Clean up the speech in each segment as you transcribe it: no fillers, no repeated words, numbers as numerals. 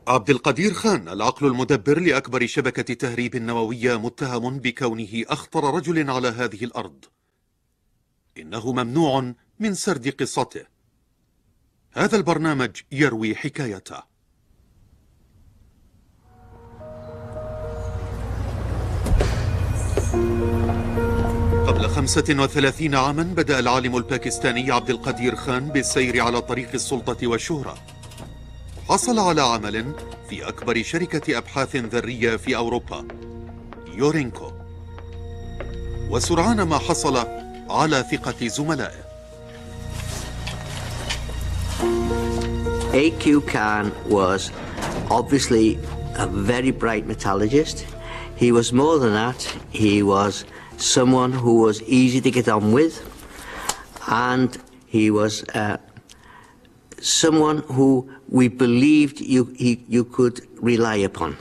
عبد القدير خان العقل المدبر لأكبر شبكة تهريب نووية متهم بكونه أخطر رجل على هذه الأرض. إنه ممنوع من سرد قصته. هذا البرنامج يروي حكايته. قبل 35 عاما بدأ العالم الباكستاني عبد القدير خان بالسير على طريق السلطة والشهرة. حصل على عمل في أكبر شركة أبحاث ذرية في أوروبا، يورينكو، وسرعان ما حصل على ثقة زملائه. A.Q. Khan was obviously a very bright metallurgist. He was more than that. He was someone who was easy to get on with, and he was someone who we believed you could rely upon.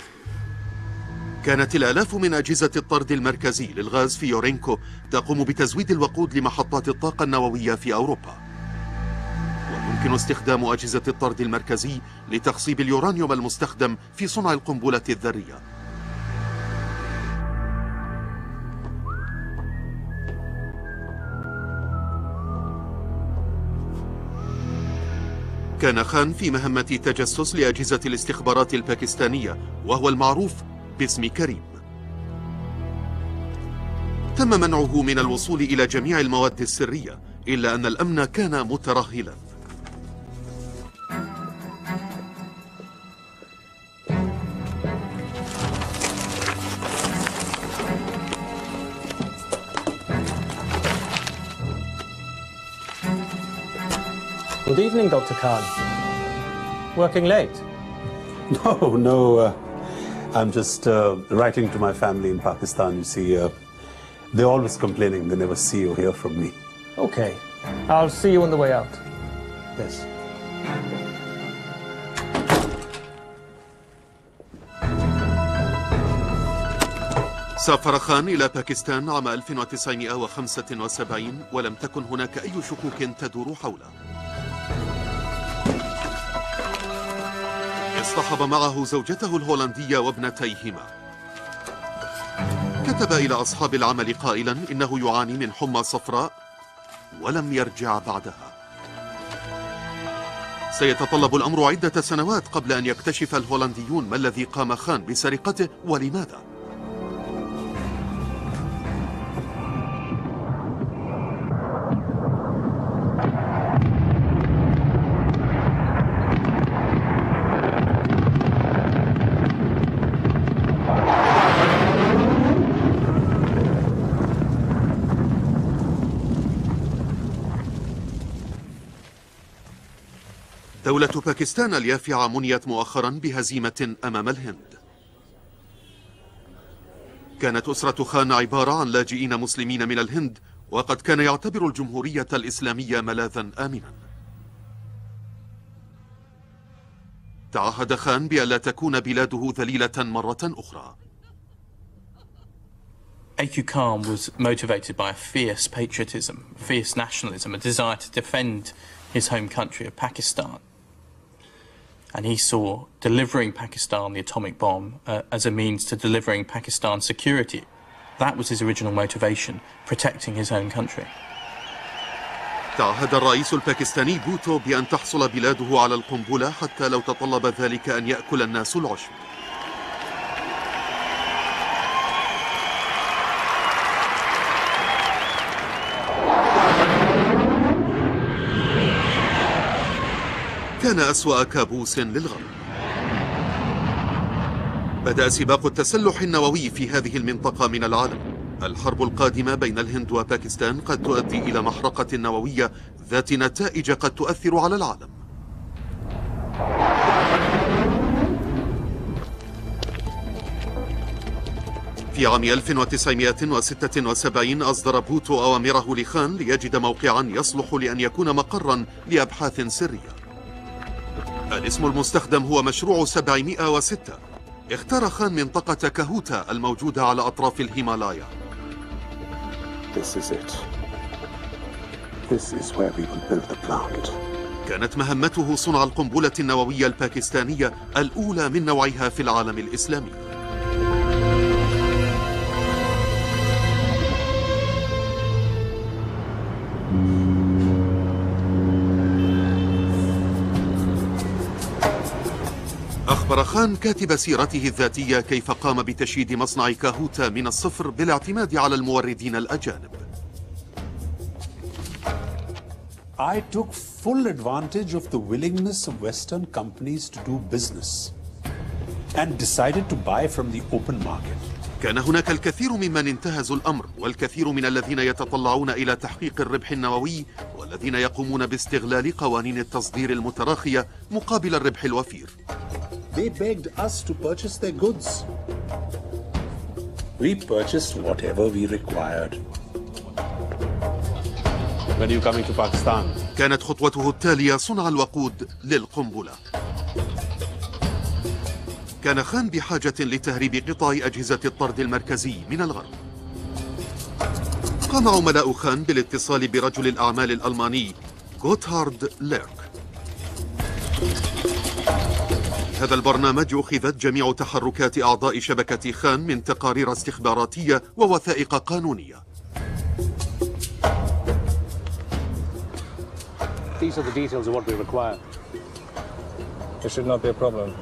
كانت الآلاف من أجهزة الطرد المركزي للغاز في يورينكو تقوم بتزويد الوقود لمحطات الطاقة النووية في أوروبا، ويمكن استخدام أجهزة الطرد المركزي لتخصيب اليورانيوم المستخدم في صنع القنبلة الذرية. كان خان في مهمة تجسس لأجهزة الاستخبارات الباكستانية، وهو المعروف باسم كريم. تم منعه من الوصول إلى جميع المواد السرية، إلا أن الأمن كان مترهلا. Good evening, Dr. Khan. Working late? No, I'm just writing to my family in Pakistan. You see, they're always complaining they never see or hear from me. Okay. I'll see you on the way out. Yes. سافر خان إلى باكستان عام 1975 ولم تكن هناك أي شكوك تدور حوله. اصطحب معه زوجته الهولندية وابنتيهما. كتب إلى أصحاب العمل قائلا إنه يعاني من حمى صفراء ولم يرجع بعدها. سيتطلب الأمر عدة سنوات قبل أن يكتشف الهولنديون ما الذي قام خان بسرقته ولماذا. دولة باكستان اليافعة منيت مؤخرا بهزيمة أمام الهند. كانت أسرة خان عبارة عن لاجئين مسلمين من الهند، وقد كان يعتبر الجمهورية الإسلامية ملاذا آمنا. تعهد خان بألا تكون بلاده ذليلة مرة أخرى. A.Q. Khan was motivated by a fierce patriotism, fierce nationalism, a desire to defend his home country of Pakistan. And he saw delivering Pakistan the atomic bomb as a means to delivering Pakistan's security. That was his original motivation, protecting his own country. تعهد الرئيس الباكستاني بوتو بأن تحصل بلاده على القنبلة حتى لو تطلب ذلك أن يأكل الناس العشب. كان أسوأ كابوس للغرب. بدأ سباق التسلح النووي في هذه المنطقة من العالم. الحرب القادمة بين الهند وباكستان قد تؤدي إلى محرقة نووية ذات نتائج قد تؤثر على العالم. في عام 1976 أصدر بوتو أوامره لخان ليجد موقعا يصلح لأن يكون مقرا لأبحاث سرية. الاسم المستخدم هو مشروع 706. اختار خان منطقة كهوتا الموجودة على أطراف الهيمالايا. This is it. This is where we will build the plant. كانت مهمته صنع القنبلة النووية الباكستانية الأولى من نوعها في العالم الإسلامي. أخبر خان كاتب سيرته الذاتية كيف قام بتشييد مصنع كاهوتا من الصفر بالاعتماد على الموردين الأجانب. I took full advantage of the willingness of Western companies to do business and decided to buy from the open market. كان هناك الكثير ممن انتهزوا الأمر، والكثير من الذين يتطلعون إلى تحقيق الربح النووي، والذين يقومون باستغلال قوانين التصدير المتراخية مقابل الربح الوفير. They begged us to purchase their goods. We purchased whatever we required. When are you coming to Pakistan? كانت خطوته التالية صنع الوقود للقنبلة. كان خان بحاجة لتهريب قطع أجهزة الطرد المركزي من الغرب. قام عملاء خان بالاتصال برجل الأعمال الألماني غوتهارد ليرك. في هذا البرنامج أخذت جميع تحركات أعضاء شبكة خان من تقارير استخباراتية ووثائق قانونية. These are the details of what we require. It should not be a problem.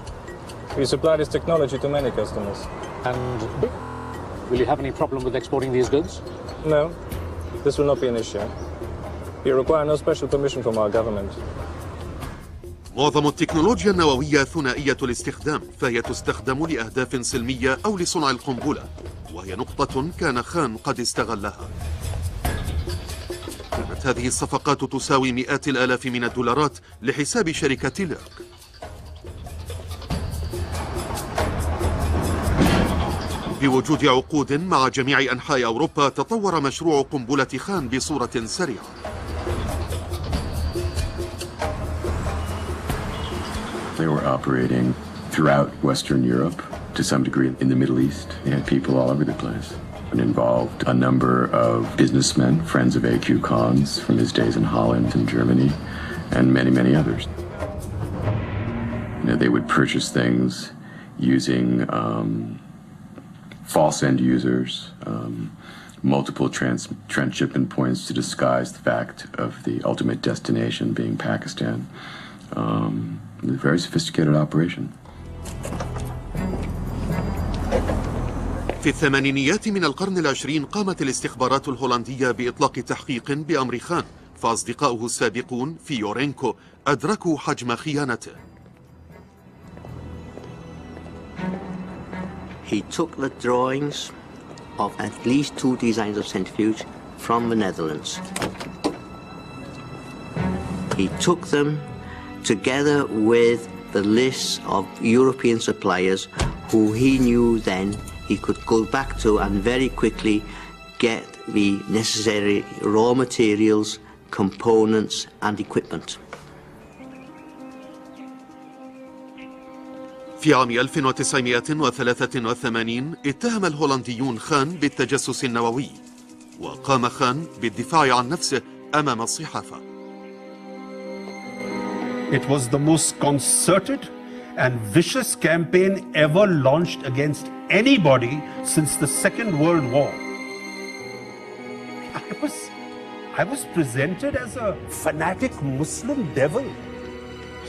We supply this technology to many customers. And will you have any problem with exporting these goods? No, this will not be an issue. We require no special permission from our government. معظم التكنولوجيا النووية ثنائية الاستخدام، فهي تستخدم لأهداف سلمية أو لصنع القنبلة، وهي نقطة كان خان قد استغلها. كانت هذه الصفقات تساوي مئات الآلاف من الدولارات لحساب شركة ليرك. بوجود عقود مع جميع أنحاء أوروبا، تطور مشروع قنبلة خان بصورة سريعة. They were operating throughout Western Europe, to some degree in the Middle East. They had people all over the place. It involved a number of businessmen, friends of A.Q. Khan's from his days in Holland and Germany, and many, many others. You know, they would purchase things using false end users, multiple transshipment points to disguise the fact of the ultimate destination being Pakistan. A very sophisticated operation. في الثمانينيات من القرن العشرين قامت الاستخبارات الهولندية بإطلاق تحقيق بأمر خان، فأصدقاؤه السابقون في يورينكو أدركوا حجم خيانته. He took the drawings of at least 2 designs of centrifuge from the Netherlands. He took them together with the lists of European suppliers who he knew then he could go back to and very quickly get the necessary raw materials, components and equipment. في عام 1983 اتهم الهولنديون خان بالتجسس النووي، وقام خان بالدفاع عن نفسه أمام الصحافة. It was the most concerted and vicious campaign ever launched against anybody since the Second World War. I was presented as a fanatic Muslim devil.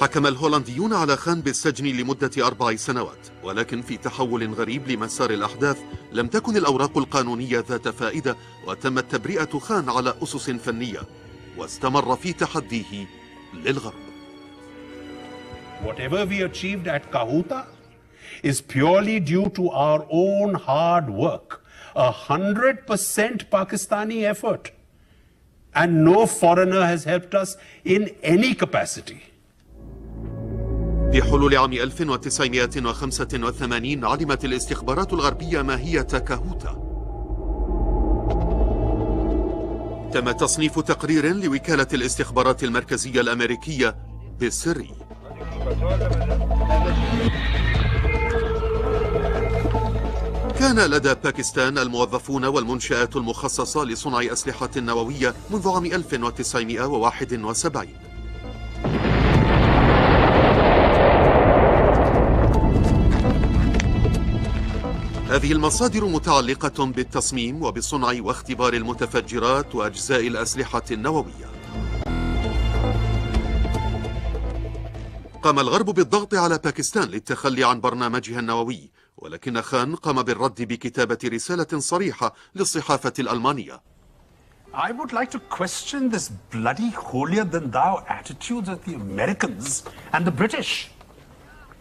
حكم الهولنديون على خان بالسجن لمدة 4 سنوات، ولكن في تحول غريب لمسار الأحداث لم تكن الأوراق القانونية ذات فائدة، وتمت تبرئة خان على أسس فنية، واستمر في تحديه للغرب. Whatever we achieved at Kahuta is purely due to our own hard work, 100% Pakistani effort, and no foreigner has helped us in any capacity. في حلول عام 1985 علمت الاستخبارات الغربية ماهية كاهوتا. تم تصنيف تقرير لوكالة الاستخبارات المركزية الأمريكية بالسري. كان لدى باكستان الموظفون والمنشآت المخصصة لصنع أسلحة نووية منذ عام 1971. هذه المصادر متعلقة بالتصميم وبصنع واختبار المتفجرات وأجزاء الأسلحة النووية. قام الغرب بالضغط على باكستان للتخلي عن برنامجها النووي، ولكن خان قام بالرد بكتابة رسالة صريحة للصحافة الألمانية. I would like to question this bloody holier-than-thou attitudes of the Americans and the British.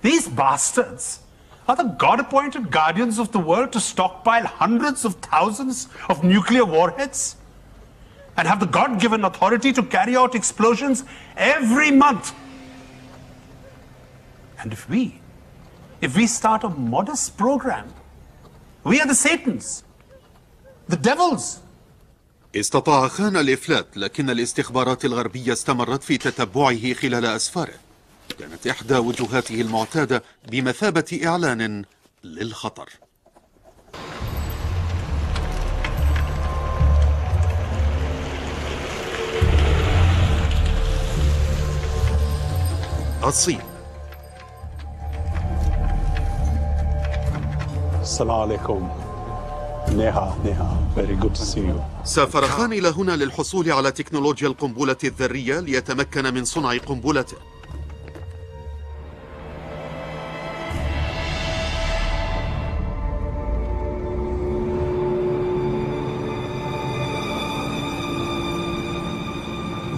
These bastards are the God-appointed guardians of the world to stockpile hundreds of thousands of nuclear warheads and have the God-given authority to carry out explosions every month. And if we start a modest program, we are the Satans, the devils. استطاع خان الإفلات، لكن الاستخبارات الغربية استمرت في تتبعه خلال أسفاره. كانت إحدى وجهاته المعتادة بمثابة إعلان للخطر. الصين. السلام عليكم. نيها. Very good to see you. سافر خان إلى هنا للحصول على تكنولوجيا القنبلة الذرية ليتمكن من صنع قنبلته.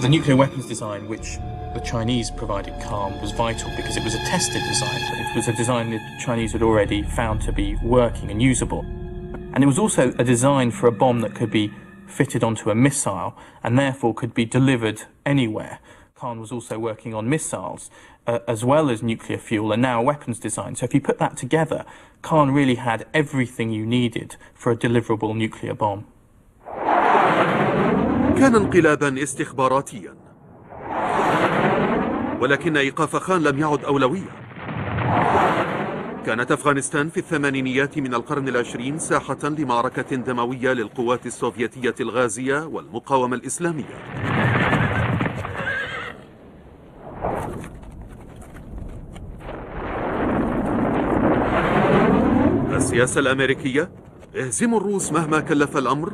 The nuclear weapons design, which the Chinese provided calm, was vital because it was a tested design. It was a design that the Chinese had already found to be working and usable. And it was also a design for a bomb that could be fitted onto a missile and therefore could be delivered anywhere. Khan was also working on missiles as well as nuclear fuel and now weapons design. So if you put that together, Khan really had everything you needed for a deliverable nuclear bomb. كان انقلابا استخباراتيا، ولكن إيقاف خان لم يعد أولوية. كانت أفغانستان في الثمانينيات من القرن العشرين ساحة لمعركة دموية للقوات السوفيتية الغازية والمقاومة الإسلامية. السياسة الأمريكية: اهزموا الروس مهما كلف الأمر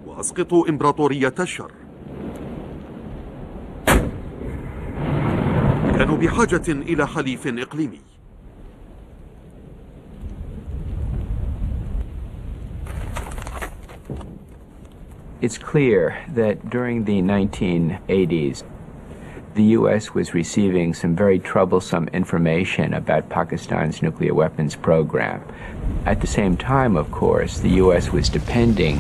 وأسقطوا إمبراطورية الشر. كانوا بحاجة إلى حليف إقليمي. It's clear that during the 1980s, the U.S. was receiving some very troublesome information about Pakistan's nuclear weapons program. At the same time, of course, the U.S. was depending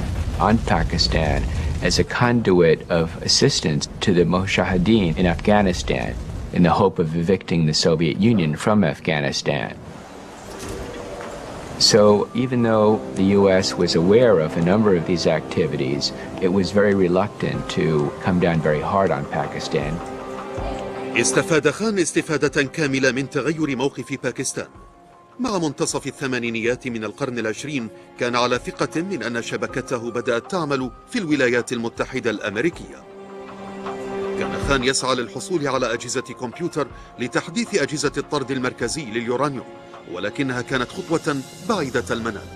on Pakistan as a conduit of assistance to the Mujahideen in Afghanistan in the hope of evicting the Soviet Union from Afghanistan. So even though the U.S. was aware of a number of these activities, it was very reluctant to come down very hard on Pakistan. استفاد خان استفادة كاملة من تغير موقف باكستان. مع منتصف الثمانينيات من القرن العشرين كان على ثقة من أن شبكته بدأت تعمل في الولايات المتحدة الأمريكية. كان خان يسعى للحصول على أجهزة كمبيوتر لتحديث أجهزة الطرد المركزي لليورانيوم، ولكنها كانت خطوة بعيدة المنال.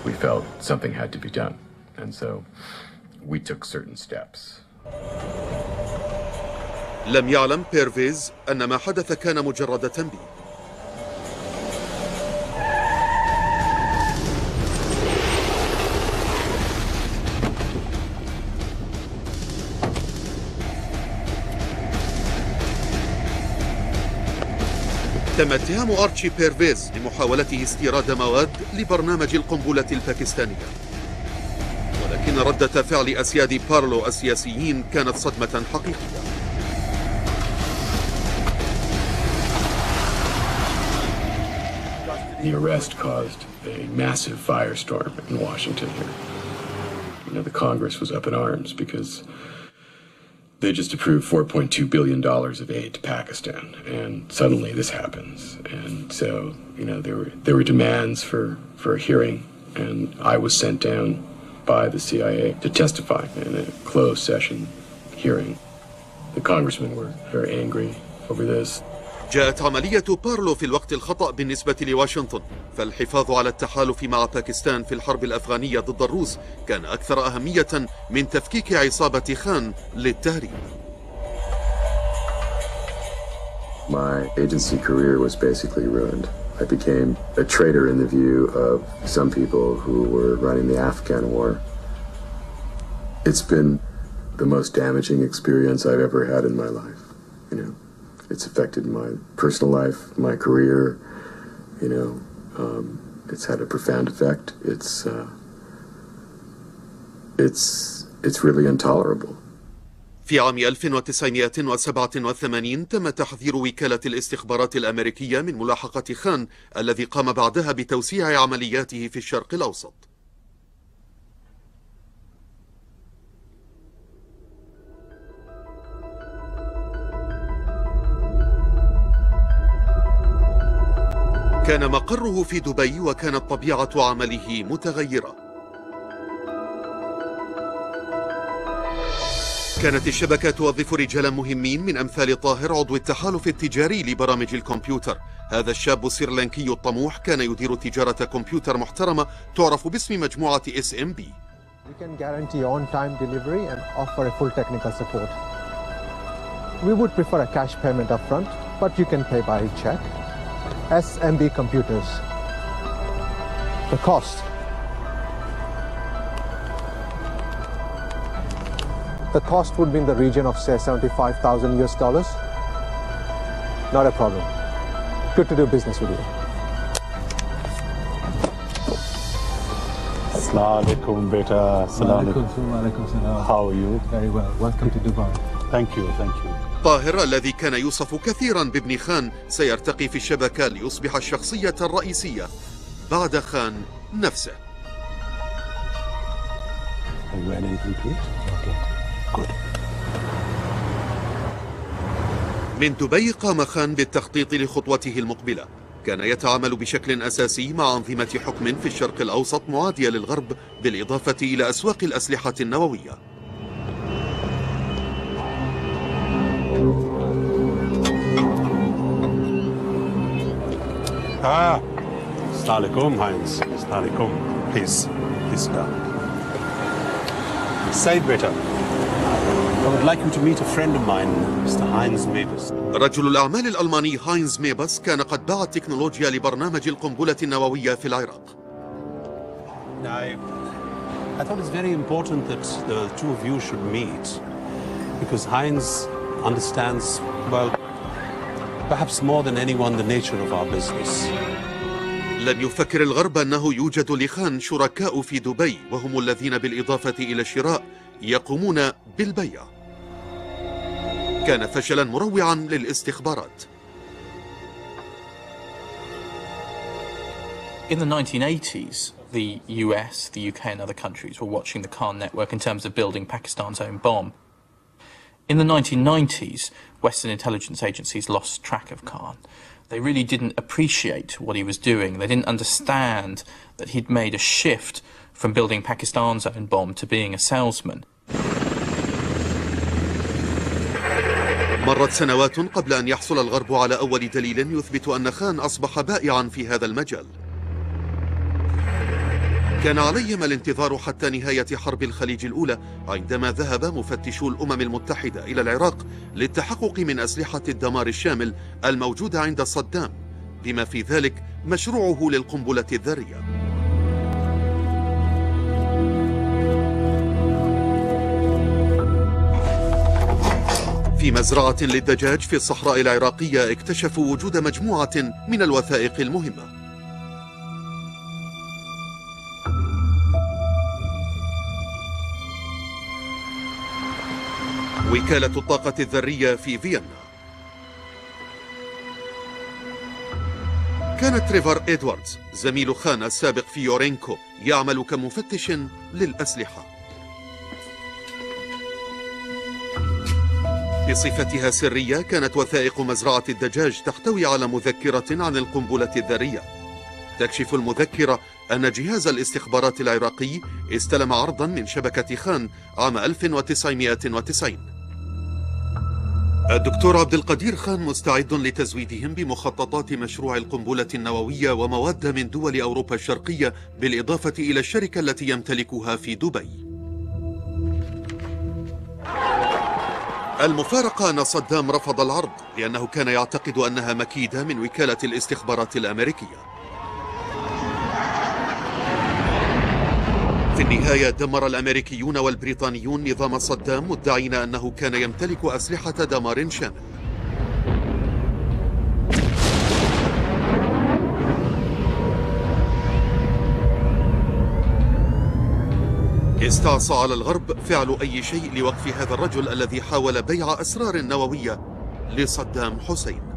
We felt something had to be done, and so we took certain steps. لم يعلم بيرفيز أن ما حدث كان مجرد تنبيه. تم اتهام أرتشي بيرفيز لمحاولته استيراد مواد لبرنامج القنبلة الباكستانية، ولكن ردة فعل أسياد بارلو السياسيين كانت صدمة حقيقية. The arrest caused a massive firestorm in Washington here. You know, the Congress was up in arms because they just approved $4.2 billion of aid to Pakistan, and suddenly this happens. And so, you know, there were demands for a hearing, and I was sent down by the CIA to testify in a closed session hearing. The congressmen were very angry. over this. جاءت عملية بارلو في الوقت الخطأ بالنسبة لواشنطن، فالحفاظ على التحالف مع باكستان في الحرب الأفغانية ضد الروس كان أكثر أهمية من تفكيك عصابة خان للتهريب. My agency career was basically ruined. I became a traitor in the view of some people who were running the Afghan war. It's been the most damaging experience I've ever had in my life. You know, it's affected my personal life, my career. You know, it's had a profound effect. It's really intolerable. في عام 1987 تم تحذير وكالة الاستخبارات الأمريكية من ملاحقة خان الذي قام بعدها بتوسيع عملياته في الشرق الأوسط. كان مقره في دبي وكانت طبيعة عمله متغيرة. كانت الشبكة توظف رجالا مهمين من أمثال طاهر عضو التحالف التجاري لبرامج الكمبيوتر. هذا الشاب السريلانكي الطموح كان يدير تجارة كمبيوتر محترمة تعرف باسم مجموعة SMB. We can guarantee on-time delivery and offer a full technical support. We would prefer a cash payment upfront, but you can pay by check. SMB computers. The cost. The cost would be in the region of, say, $75,000 US. Not a problem. Good to do business with you. Assalamu alaikum, beta. Assalamu alaikum. How are you? Very well. Welcome to Dubai. Thank you, thank you. طاهر الذي كان يوصف كثيرا بابن خان سيرتقي في الشبكة ليصبح الشخصية الرئيسية بعد خان نفسه. من دبي قام خان بالتخطيط لخطوته المقبلة. كان يتعامل بشكل أساسي مع أنظمة حكم في الشرق الأوسط معادية للغرب، بالإضافة إلى أسواق الأسلحة النووية. Assalamu alaikum, Heinz. Assalamu alaikum. Please sit down. Said better. I would like you to meet a friend of mine, Mr. Heinz Mebus. رجل الأعمال الألماني هاينز ميبس كان قد باع التكنولوجيا لبرنامج القنبلة النووية في العراق. I thought it's very important that the two of you should meet because Heinz understands, well, perhaps more than anyone, the nature of our business. لم يفكر الغرب أنه يوجد لخان شركاء في دبي وهم الذين بالإضافة إلى الشراء يقومون بالبيع. كان فشلا مروعا للاستخبارات. In the 1980s, the US, the UK and other countries were watching the Khan network in terms of building Pakistan's own bomb. In the 1990s, Western intelligence agencies lost track of Khan. They really didn't appreciate what he was doing. They didn't understand that he'd made a shift from building Pakistan's own bomb to being a salesman. مرت سنوات قبل أن يحصل الغرب على أول دليل يثبت أن خان أصبح بائعا في هذا المجال. كان عليهم الانتظار حتى نهاية حرب الخليج الأولى عندما ذهب مفتشو الأمم المتحدة إلى العراق للتحقق من أسلحة الدمار الشامل الموجودة عند صدام، بما في ذلك مشروعه للقنبلة الذرية. في مزرعة للدجاج في الصحراء العراقية اكتشفوا وجود مجموعة من الوثائق المهمة. وكالة الطاقة الذرية في فيينا. كان تريفر إدواردز زميل خان السابق في يورينكو يعمل كمفتش للأسلحة. بصفتها سرية كانت وثائق مزرعة الدجاج تحتوي على مذكرة عن القنبلة الذرية. تكشف المذكرة أن جهاز الاستخبارات العراقي استلم عرضا من شبكة خان عام 1990. الدكتور عبد القدير خان مستعد لتزويدهم بمخططات مشروع القنبلة النووية ومواد من دول أوروبا الشرقية، بالإضافة إلى الشركة التي يمتلكها في دبي. المفارقة أن صدام رفض العرض لأنه كان يعتقد أنها مكيدة من وكالة الاستخبارات الأمريكية. في النهاية دمر الأمريكيون والبريطانيون نظام صدام، مدعين أنه كان يمتلك أسلحة دمار شامل. استعصى على الغرب فعل أي شيء لوقف هذا الرجل الذي حاول بيع أسرار نووية لصدام حسين.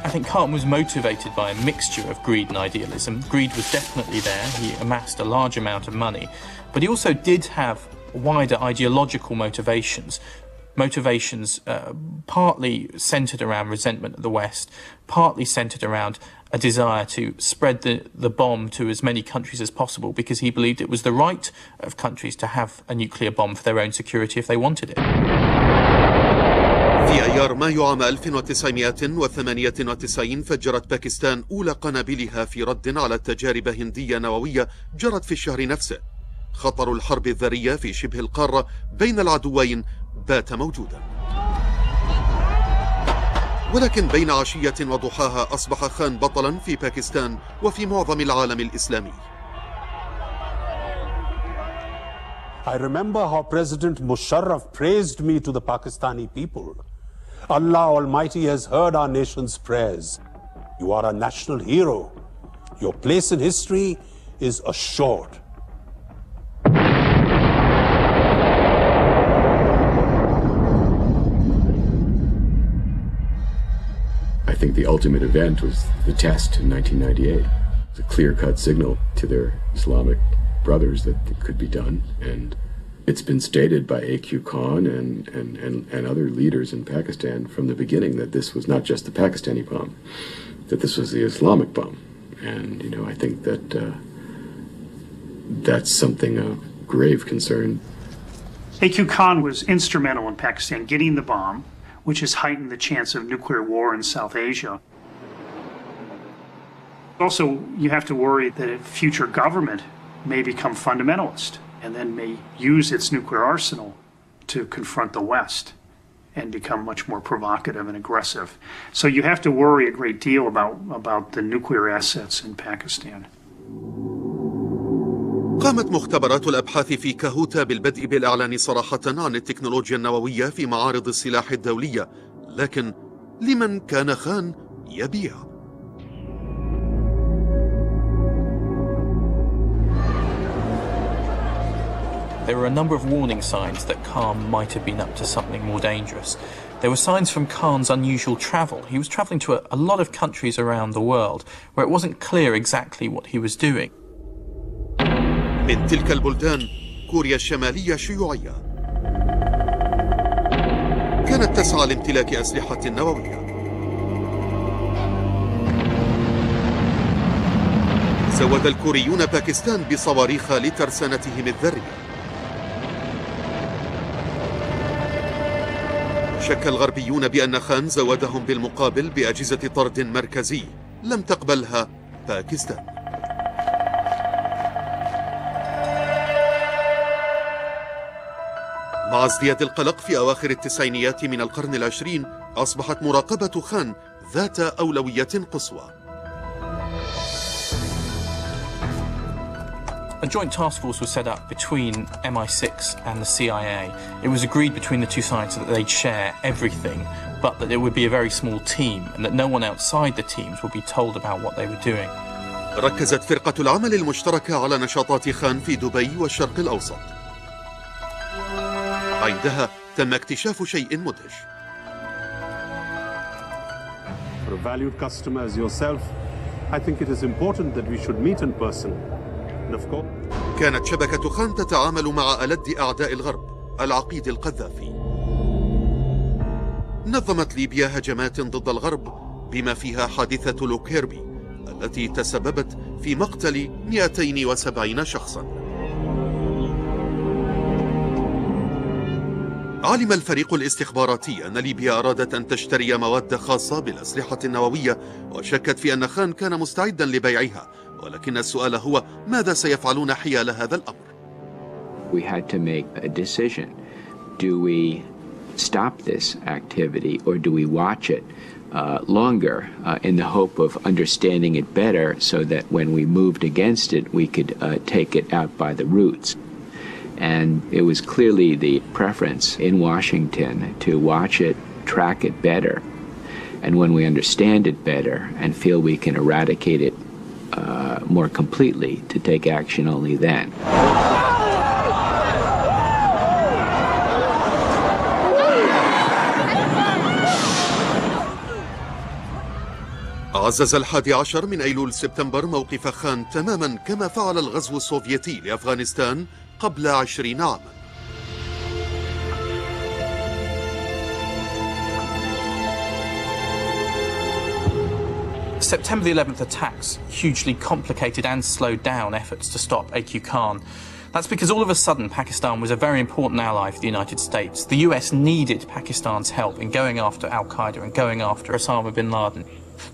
I think Khan was motivated by a mixture of greed and idealism. Greed was definitely there. He amassed a large amount of money, but he also did have wider ideological motivations. Partly centred around resentment of the West, partly centred around a desire to spread the bomb to as many countries as possible, because he believed it was the right of countries to have a nuclear bomb for their own security if they wanted it. في أيار مايو عام 1998 فجرت باكستان أولى قنابلها في رد على تجارب هندية نووية جرت في الشهر نفسه. خطر الحرب الذرية في شبه القارة بين العدوين بات موجودا، ولكن بين عشية وضحاها أصبح خان بطلا في باكستان وفي معظم العالم الإسلامي. I remember how President Musharraf praised me to the Pakistani people. Allah Almighty has heard our nation's prayers. You are a national hero. Your place in history is assured. I think the ultimate event was the test in 1998. It's a clear-cut signal to their Islamic brothers that it could be done, and it's been stated by A.Q. Khan and other leaders in Pakistan from the beginning that this was not just the Pakistani bomb, that this was the Islamic bomb. And, you know, I think that that's something of grave concern. A.Q. Khan was instrumental in Pakistan getting the bomb, which has heightened the chance of nuclear war in South Asia. Also, you have to worry that a future government may become fundamentalist and then may use its nuclear arsenal to confront the West and become much more provocative and aggressive. So you have to worry a great deal about the nuclear assets in Pakistan. قامت مختبرات الأبحاث في كاهوتا بالبدء بالإعلان صراحة عن التكنولوجيا النووية في معارض السلاح الدولية، لكن لمن كان خان يبيع؟ There were a number of warning signs that Khan might have been up to something more dangerous. There were signs from Khan's unusual travel. He was travelling to a lot of countries around the world where it wasn't clear exactly what he was doing. من تلك البلدان كوريا الشمالية شيوعية، كانت تسعى لامتلاك أسلحة نووية. زود الكوريون باكستان بصواريخ لترسانتهم الذرية. شك الغربيون بأن خان زودهم بالمقابل بأجهزة طرد مركزي لم تقبلها باكستان. مع ازدياد القلق في أواخر التسعينيات من القرن العشرين، أصبحت مراقبة خان ذات أولوية قصوى. A joint task force was set up between MI6 and the CIA. It was agreed between the two sides that they'd share everything, but that it would be a very small team and that no one outside the teams would be told about what they were doing. ركزت فرقة العمل المشتركة على نشاطات خان في دبي والشرق الأوسط. عندها تم اكتشاف شيء مدهش. For a valued customer as yourself, I think it is important that we should meet in person. كانت شبكة خان تتعامل مع ألد أعداء الغرب العقيد القذافي. نظمت ليبيا هجمات ضد الغرب بما فيها حادثة لوكيربي التي تسببت في مقتل 270 شخصا. علم الفريق الاستخباراتي أن ليبيا أرادت أن تشتري مواد خاصة بالأسلحة النووية وشكت في أن خان كان مستعدا لبيعها، ولكن السؤال هو ماذا سيفعلون حيال هذا الأمر؟ We had to make a decision. Do we stop this activity or do we watch it longer in the hope of understanding it better so that when we moved against it we could take it out by the roots? And it was clearly the preference in Washington to watch it, track it better, and when we understand it better and feel we can eradicate it more completely, to take action only then. عزز 11 من أيلول سبتمبر موقف خان تماما كما فعل الغزو السوفيتي لأفغانستان قبل 20 عاما. September the 11th attacks hugely complicated and slowed down efforts to stop A.Q. Khan. That's because all of a sudden Pakistan was a very important ally for the United States. The US needed Pakistan's help in going after Al-Qaeda and going after Osama bin Laden.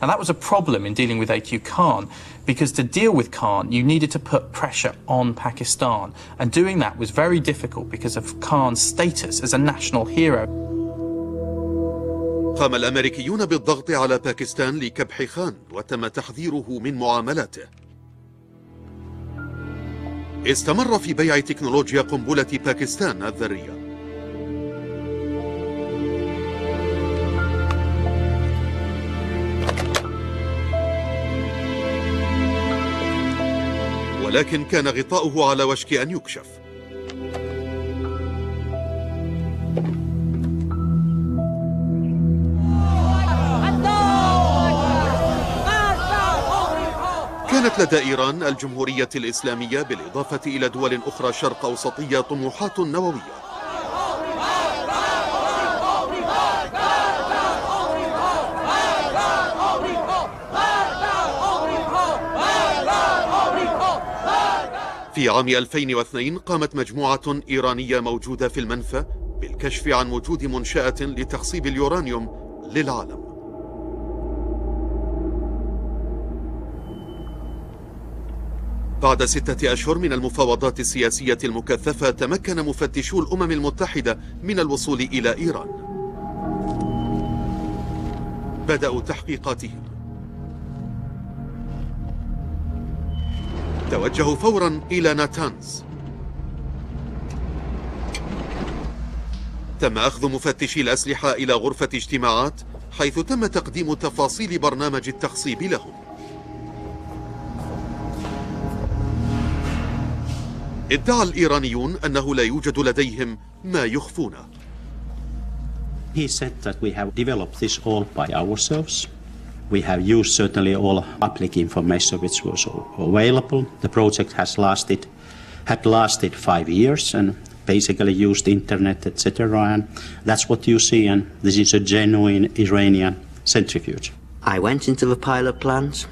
Now that was a problem in dealing with A.Q. Khan, because to deal with Khan you needed to put pressure on Pakistan, and doing that was very difficult because of Khan's status as a national hero. قام الأمريكيون بالضغط على باكستان لكبح خان وتم تحذيره من معاملاته. استمر في بيع تكنولوجيا قنبلة باكستان الذرية. ولكن كان غطاؤه على وشك أن يكشف. كانت لدى إيران الجمهورية الإسلامية بالإضافة إلى دول أخرى شرق أوسطية طموحات نووية. في عام 2002 قامت مجموعة إيرانية موجودة في المنفى بالكشف عن وجود منشأة لتخصيب اليورانيوم للعالم. بعد 6 أشهر من المفاوضات السياسية المكثفة تمكن مفتشو الأمم المتحدة من الوصول إلى إيران. بدأوا تحقيقاتهم. توجهوا فورا إلى ناتانز. تم أخذ مفتشي الأسلحة إلى غرفة اجتماعات حيث تم تقديم تفاصيل برنامج التخصيب لهم. ادعى الإيرانيون أنه لا يوجد لديهم ما يخفونه. He said that we have developed this all by ourselves. We have used certainly all public information which was available. The project had lasted 5 years and basically used internet, etc. And that's what you see. And this is a genuine Iranian centrifuge. I went into the pilot plants.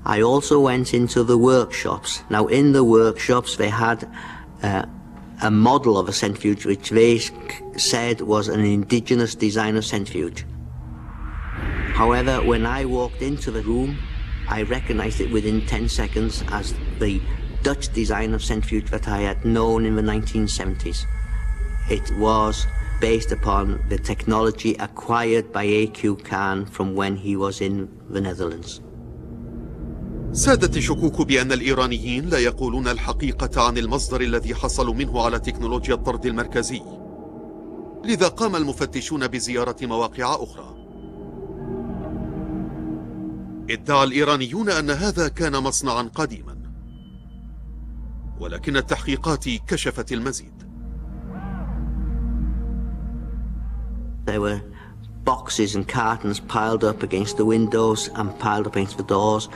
I also went into the workshops. Now, in the workshops, they had a model of a centrifuge which they said was an indigenous design of centrifuge. However, when I walked into the room, I recognized it within 10 seconds as the Dutch design of centrifuge that I had known in the 1970s. It was based upon the technology acquired by A.Q. Khan from when he was in the Netherlands. سادت الشكوك بأن الإيرانيين لا يقولون الحقيقة عن المصدر الذي حصلوا منه على تكنولوجيا الطرد المركزي، لذا قام المفتشون بزيارة مواقع أخرى. ادعى الإيرانيون أن هذا كان مصنعا قديما، ولكن التحقيقات كشفت المزيد. There were boxes and cartons piled up against the windows and piled up against the doors,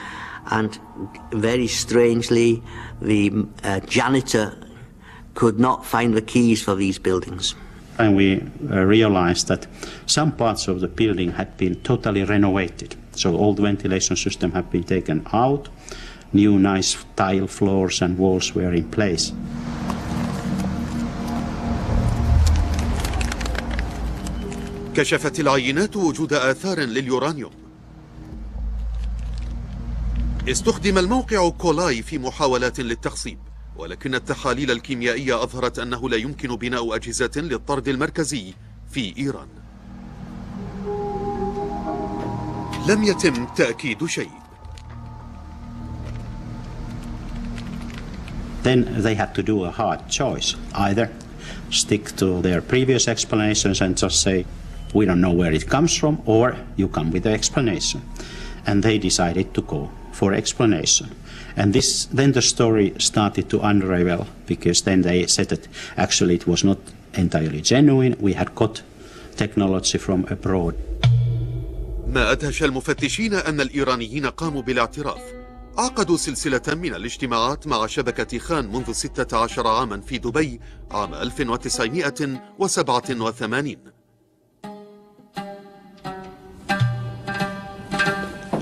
and very strangely the janitor could not find the keys for these buildings. And we realized that some parts of the building had been totally renovated. So all the ventilation system had been taken out, new nice tile floors and walls were in place. كشفت العينات وجود آثار لليورانيوم. استخدم الموقع كولاي في محاولات للتخصيب، ولكن التحاليل الكيميائية أظهرت أنه لا يمكن بناء أجهزة للطرد المركزي في إيران. لم يتم تأكيد شيء. Then they had to do a hard choice. Either stick to their previous explanations and just say, we don't know where it comes from, or you come with the explanation. And they decided to go for explanation. And then the story started to unravel, because then they said that actually it was not entirely genuine. We had got technology from abroad. ما أدهش المفتشين أن الإيرانيين قاموا بالاعتراف. عقدوا سلسلة من الاجتماعات مع شبكة خان منذ 16 عاما في دبي عام 1987.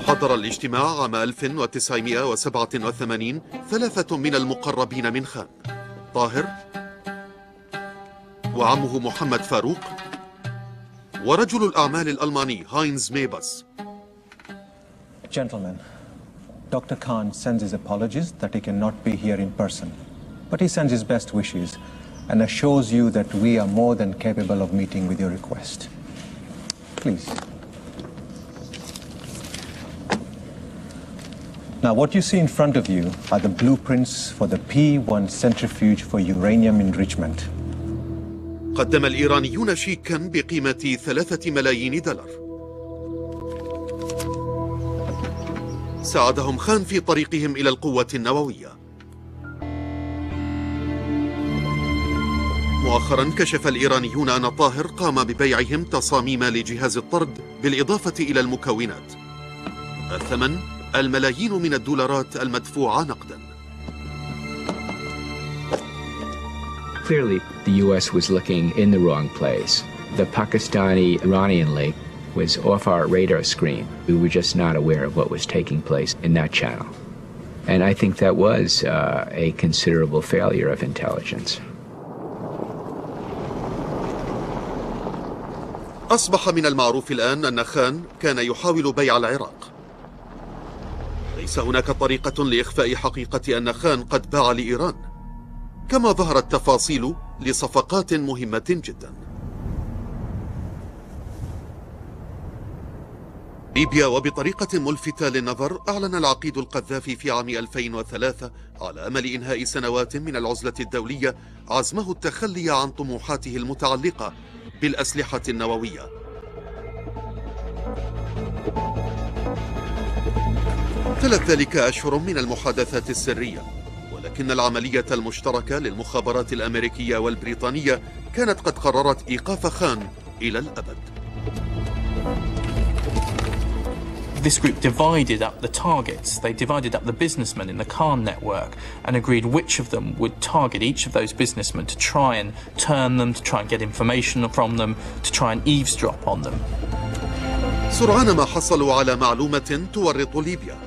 حضر الاجتماع عام 1987 3 من المقربين من خان: طاهر، وعمه محمد فاروق، ورجل الأعمال الألماني هاينز ميباس. Gentlemen, Dr. Khan sends his apologies that he cannot be here in person, but he sends his best wishes and assures you that we are more than capable of meeting with your request. Please. Now, what you see in front of you are the blueprints for the P1 centrifuge for uranium enrichment. قدم الإيرانيون شيكاً بقيمة $3 ملايين. ساعدهم خان في طريقهم إلى القوة النووية. مؤخراً كشف الإيرانيون أن طاهر قام ببيعهم تصاميم لجهاز الطرد بالإضافة إلى المكونات. الثمن الملايين من الدولارات المدفوعة نقداً. Clearly, the U.S. was looking in the wrong place. The Pakistani-Iranian link was off our radar screen. We were just not aware of what was taking place in that channel. And I think that was a considerable failure of intelligence. أصبح من المعروف الآن أن خان كان يحاول بيع العراق. ليس هناك طريقة لإخفاء حقيقة أن خان قد باع لإيران، كما ظهرت تفاصيل لصفقات مهمة جدا. ليبيا، وبطريقة ملفتة للنظر أعلن العقيد القذافي في عام 2003 على أمل إنهاء سنوات من العزلة الدولية عزمه التخلي عن طموحاته المتعلقة بالأسلحة النووية. تلت ذلك أشهر من المحادثات السرية، ولكن العملية المشتركة للمخابرات الأمريكية والبريطانية كانت قد قررت إيقاف خان إلى الأبد. This group divided up the targets. They divided up the businessmen in the Khan network and agreed which of them would target each of those businessmen to try and turn them, to try and get information from them, to try and eavesdrop on them. سرعان ما حصلوا على معلومة تورط ليبيا.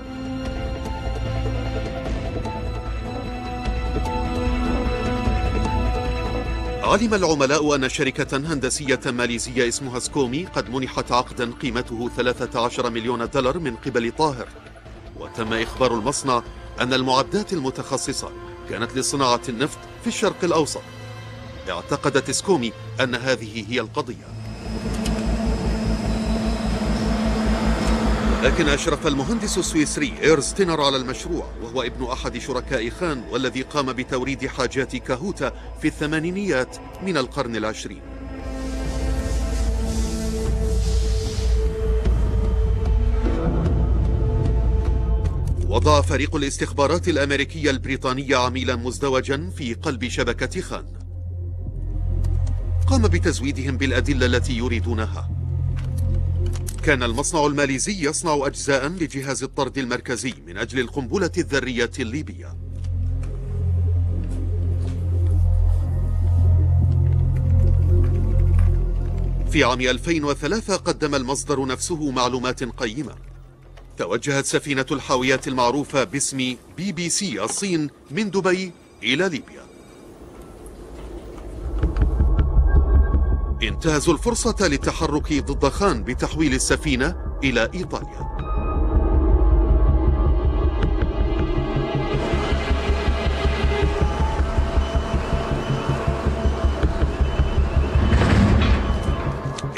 علم العملاء أن شركة هندسية ماليزية اسمها سكومي قد منحت عقدا قيمته $13 مليون من قبل طاهر، وتم إخبار المصنع أن المعدات المتخصصة كانت لصناعة النفط في الشرق الأوسط. اعتقدت سكومي أن هذه هي القضية. لكن أشرف المهندس السويسري إيرستينر على المشروع، وهو ابن أحد شركاء خان والذي قام بتوريد حاجات كاهوتا في الثمانينيات من القرن العشرين. وضع فريق الاستخبارات الأمريكية البريطانية عميلا مزدوجا في قلب شبكة خان، قام بتزويدهم بالأدلة التي يريدونها. كان المصنع الماليزي يصنع أجزاء لجهاز الطرد المركزي من أجل القنبلة الذرية الليبية. في عام 2003 قدم المصدر نفسه معلومات قيمة. توجهت سفينة الحاويات المعروفة باسم BBC الصين من دبي إلى ليبيا. انتهزوا الفرصة للتحرك ضد خان بتحويل السفينة إلى إيطاليا.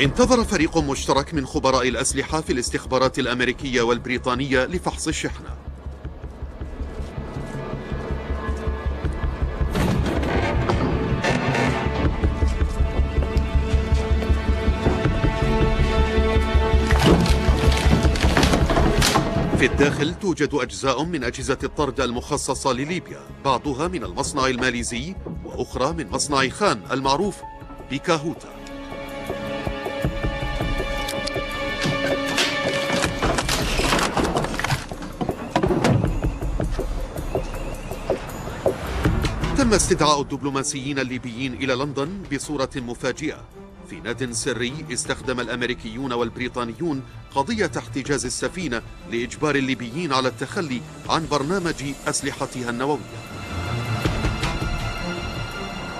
انتظر فريق مشترك من خبراء الأسلحة في الاستخبارات الأمريكية والبريطانية لفحص الشحنة. في الداخل توجد أجزاء من أجهزة الطرد المخصصة لليبيا، بعضها من المصنع الماليزي وأخرى من مصنع خان المعروف بكاهوتا. تم استدعاء الدبلوماسيين الليبيين إلى لندن بصورة مفاجئة. في ناد سري استخدم الأمريكيون والبريطانيون قضية احتجاز السفينة لإجبار الليبيين على التخلي عن برنامج أسلحتها النووية.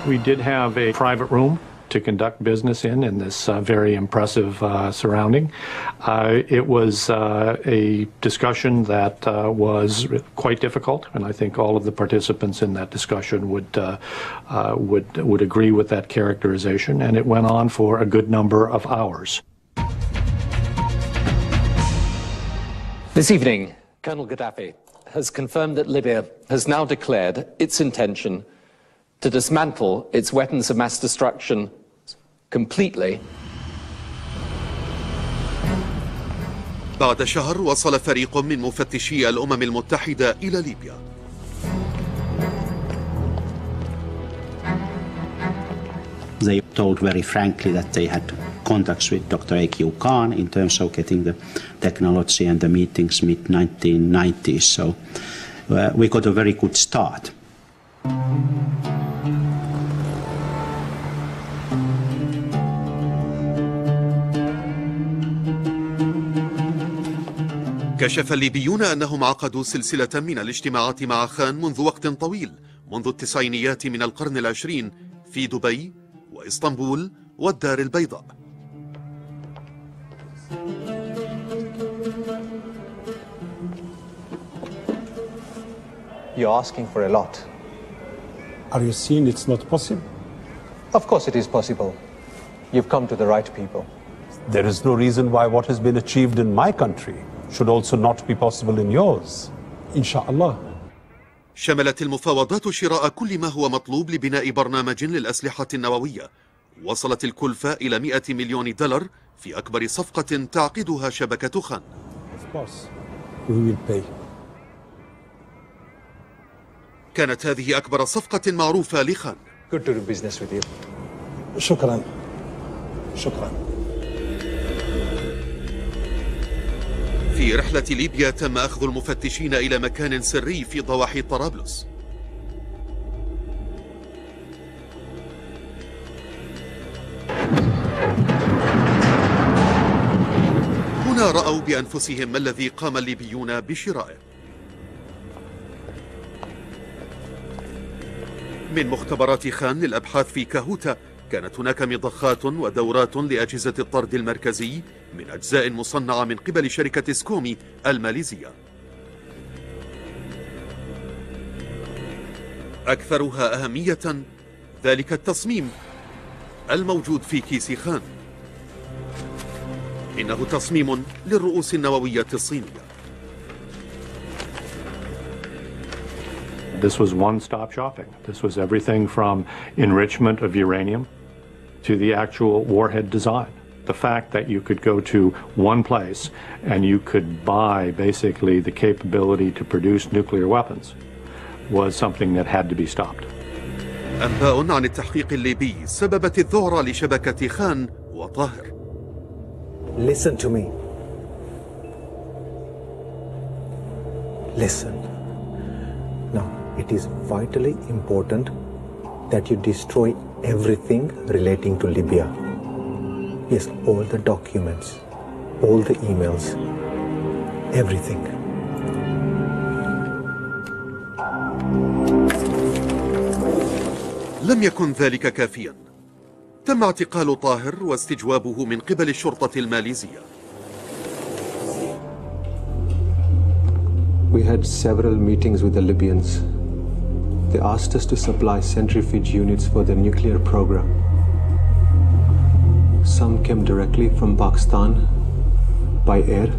We did have a private room to conduct business in this very impressive surrounding. It was a discussion that was quite difficult, and I think all of the participants in that discussion would agree with that characterization, and it went on for a good number of hours. This evening, Colonel Gaddafi has confirmed that Libya has now declared its intention to dismantle its weapons of mass destruction completely. بعد شهر وصل فريق من مفتشي الأمم المتحدة إلى ليبيا. They told very frankly that they had contacts with Dr. A.Q. Khan in terms of getting the technology and the meetings mid-1990s. So we got a very good start. كشف الليبيون أنهم عقدوا سلسلة من الاجتماعات مع خان منذ وقت طويل، منذ التسعينيات من القرن العشرين، في دبي وإسطنبول والدار البيضاء. You're asking for a lot. Are you saying it's not possible? Of course it is possible. You've come to the right people. There is no reason why what has been achieved in my country should also not be possible in yours. Inshallah. شملت المفاوضات شراء كل ما هو مطلوب لبناء برنامج للأسلحة النووية. وصلت الكلفة إلى 100 مليون دولار في أكبر صفقة تعقدها شبكة خان. Of course, we will pay. كانت هذه أكبر صفقة معروفة لخان. Good to do business with you. شكرا. شكرا. في رحلة ليبيا تم أخذ المفتشين إلى مكان سري في ضواحي طرابلس. هنا رأوا بأنفسهم ما الذي قام الليبيون بشرائه. من مختبرات خان للأبحاث في كاهوتا كانت هناك مضخات ودورات لأجهزة الطرد المركزي من أجزاء مصنعة من قبل شركة سكومي الماليزية. أكثرها أهمية ذلك التصميم الموجود في كيس خان. إنه تصميم للرؤوس النووية الصينية. This was one-stop shopping. This was everything from enrichment of uranium to the actual warhead design. The fact that you could go to one place and you could buy basically the capability to produce nuclear weapons was something that had to be stopped. أنباء عن التحقيق الليبي سببت الذعر لشبكة خان وطاهر. Listen to me. Listen. Now, it is vitally important that you destroy everything relating to Libya. Yes, all the documents, all the emails, everything. لم يكن ذلك كافيا. تم اعتقال طاهر واستجوابه من قبل الشرطة الماليزية. We had several meetings with the Libyans. They asked us to supply centrifuge units for their nuclear program. Some came directly from Pakistan by air.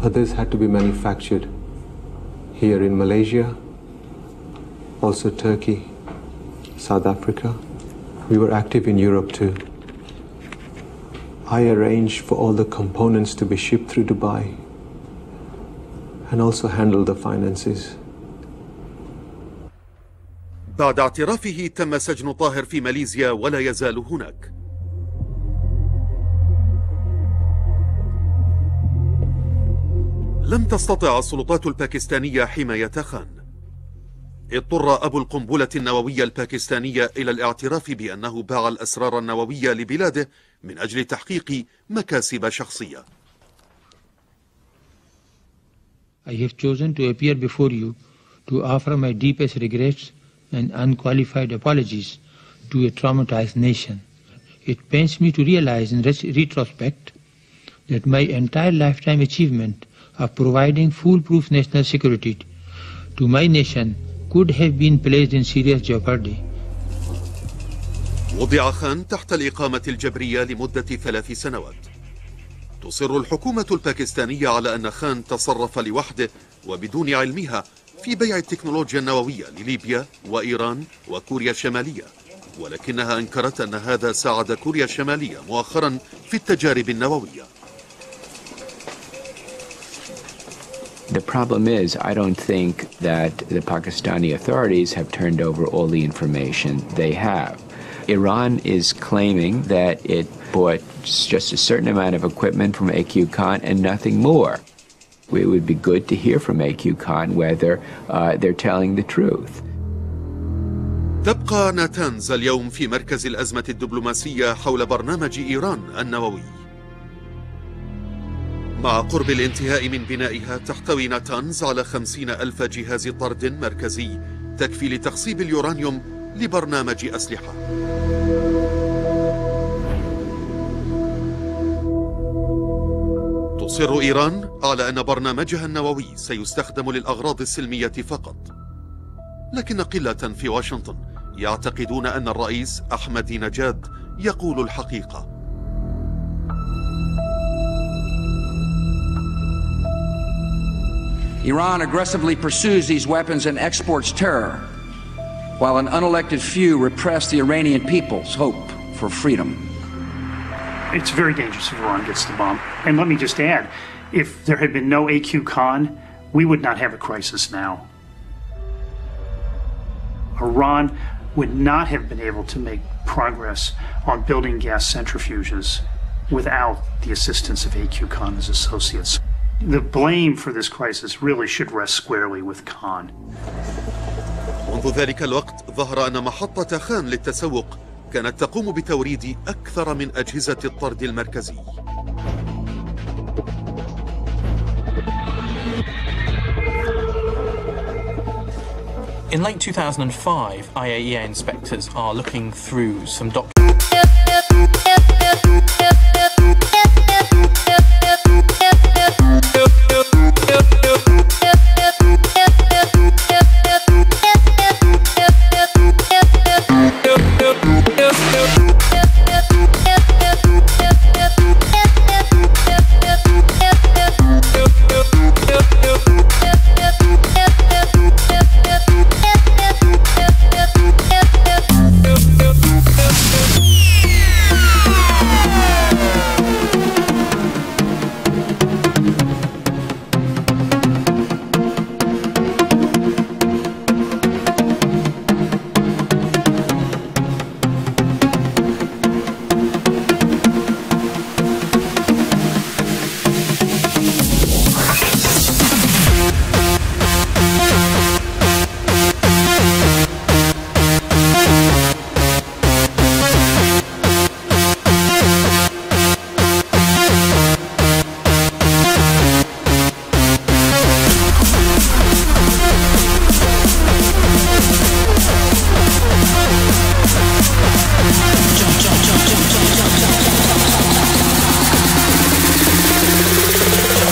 Others had to be manufactured here in Malaysia, also Turkey, South Africa. We were active in Europe too. I arranged for all the components to be shipped through Dubai and also handled the finances. بعد اعترافه تم سجن طاهر في ماليزيا ولا يزال هناك. لم تستطع السلطات الباكستانية حماية خان. اضطر أبو القنبلة النووية الباكستانية إلى الاعتراف بأنه باع الأسرار النووية لبلاده من أجل تحقيق مكاسب شخصية. I have chosen to appear before you to offer my deepest regrets and unqualified apologies to a traumatized nation. It pains me to realize in retrospect that my entire lifetime achievement of providing foolproof national security to my nation could have been placed in serious jeopardy. وضع خان تحت الإقامة الجبرية لمدة 3 سنوات. تصر الحكومة الباكستانية على أن خان تصرف لوحده وبدون علمها في بيع التكنولوجيا النووية لليبيا وإيران وكوريا الشمالية، ولكنها أنكرت أن هذا ساعد كوريا الشمالية مؤخرا في التجارب النووية. The problem is, I don't think that the Pakistani authorities have turned over all the information they have. Iran is claiming that it bought just a certain amount of equipment from AQ Khan and nothing more. It would be good to hear from AQ Khan whether they're telling the truth. تبقى ناتانز اليوم في مركز الأزمة الدبلوماسية حول برنامج إيران النووي. مع قرب الانتهاء من بنائها تحتوي ناتانز على 50,000 جهاز طرد مركزي تكفي لتخصيب اليورانيوم لبرنامج أسلحة. تصر إيران على أن برنامجها النووي سيستخدم للأغراض السلمية فقط، لكن قلة في واشنطن يعتقدون أن الرئيس أحمدي نجاد يقول الحقيقة. Iran aggressively pursues these weapons and exports terror, while an unelected few repress the Iranian people's hope for freedom. It's very dangerous if Iran gets the bomb. And let me just add, if there had been no AQ Khan, we would not have a crisis now. Iran would not have been able to make progress on building gas centrifuges without the assistance of AQ Khan and his associates. The blame for this crisis really should rest squarely with Khan. منذ ذلك الوقت ظهر أن محطة خان للتسوق كانت تقوم بتوريد أكثر من أجهزة الطرد المركزي. In late 2005, IAEA inspectors are looking through some documents. Yeah.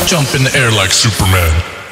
Jump in the air like Superman.